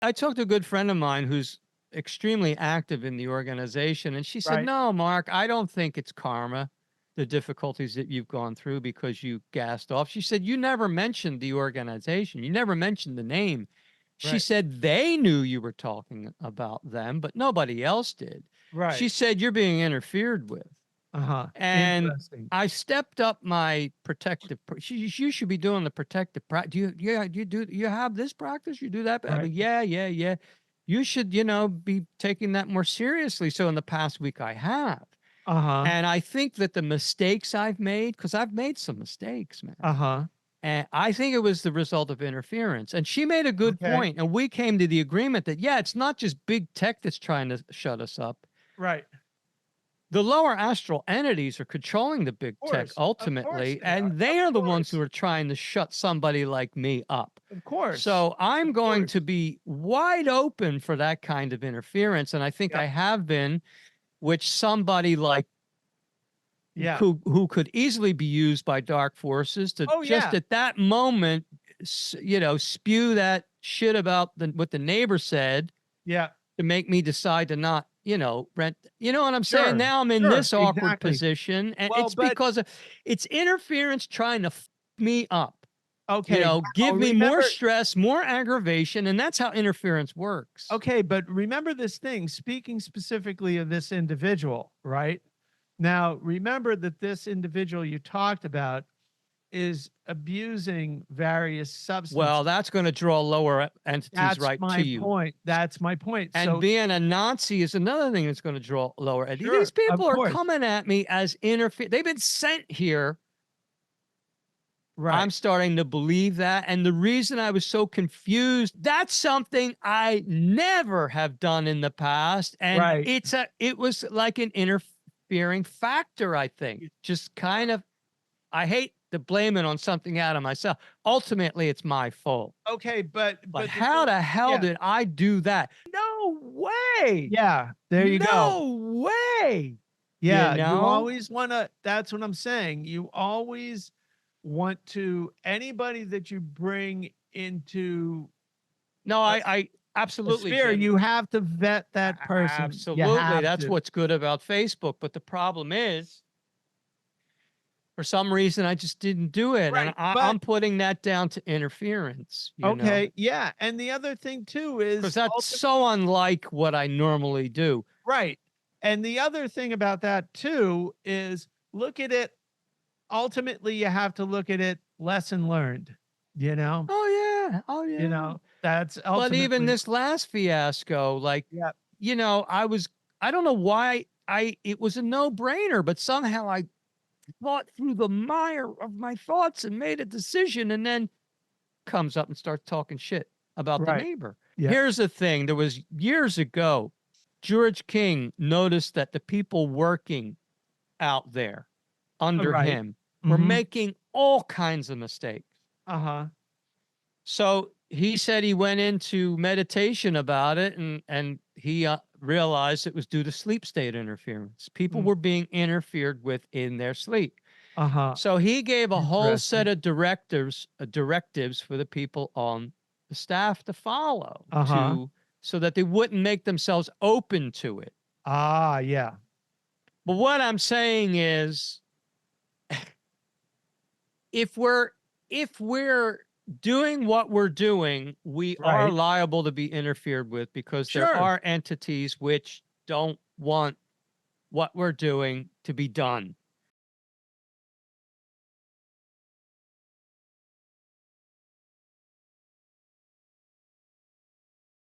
I talked to a good friend of mine who's extremely active in the organization, and she said, Right. "No, Mark, I don't think it's karma, the difficulties that you've gone through because you gassed off." She said, "You never mentioned the organization. You never mentioned the name." She Right. said, "They knew you were talking about them, but nobody else did." She Right. said, "You're being interfered with." Uh-huh. And Interesting. I stepped up my protective. You should be doing the protective practice. You have this practice. You do that. I Right. mean, yeah, yeah, yeah. You should, be taking that more seriously. So in the past week, I have, Uh-huh. and I think that the mistakes I've made, because I've made some mistakes, man, Uh-huh. and I think it was the result of interference. And she made a good Okay. point, and we came to the agreement that yeah, it's not just big tech that's trying to shut us up. Right. The lower astral entities are controlling the big tech Of course ultimately, they are. and they Of are the ones who course. are trying to shut somebody like me up. Of course. So I'm Of going to course. be wide open for that kind of interference. And I think Yep. I have been, which somebody like Yeah. who could easily be used by dark forces to Oh just yeah. at that moment, spew that shit about what the neighbor said Yeah. to make me decide to not, rent. You know what I'm saying? Sure. Now I'm in Sure. this awkward Exactly. position, and Well, it's but because of it's interference trying to me up. okay. Give Now me more remember. stress, more aggravation, and that's how interference works. Okay, but remember this thing. Speaking specifically of this individual, right? Now, remember that this individual you talked about is abusing various Well, substances. that's going to draw lower entities That's right to my you. point. That's my point. And So, being a Nazi is another thing that's going to draw lower. These sure, of people are course. coming at me as interfere. They've been sent here. I'm Right. starting to believe that. And the reason I was so confused, that's something I never have done in the past. And Right. it was like an interfering factor, I think. Just kind of, I hate to blame it on something out of myself. Ultimately, it's my fault. Okay, But but the how thing, the hell yeah, did I do that? No way. yeah, there you go. No way. You Yeah, you know? always wanna, that's what I'm saying. You always want to, anybody that you bring into No, a I a absolutely, sphere, Jim. you have to vet that person. You Absolutely. have That's to. what's good about Facebook. But the problem is, for some reason, I just didn't do it. And Right, but I'm putting that down to interference, okay, yeah, and the other thing too because is that's so unlike what I normally do. right, and the other thing about that too is look at it, ultimately, you have to look at it lesson learned, you know? Oh, yeah. Oh, yeah. That's But even ultimately, this last fiasco, like, yeah. I don't know why it was a no brainer, but somehow I thought through the mire of my thoughts and made a decision and then comes up and starts talking shit about the Right. neighbor. Yeah. Here's the thing. There was years ago, George King noticed that the people working out there under Right. him were Mhm. making all kinds of mistakes. Uh-huh. So he said he went into meditation about it and he realized it was due to sleep state interference. People Mm. were being interfered with in their sleep. Uh-huh. So he gave a whole set Interesting. of directives for the people on the staff to follow Uh-huh. to so that they wouldn't make themselves open to it. Ah, yeah. But what I'm saying is if we're doing what we're doing, we are Right. liable to be interfered with because there Sure. are entities which don't want what we're doing to be done.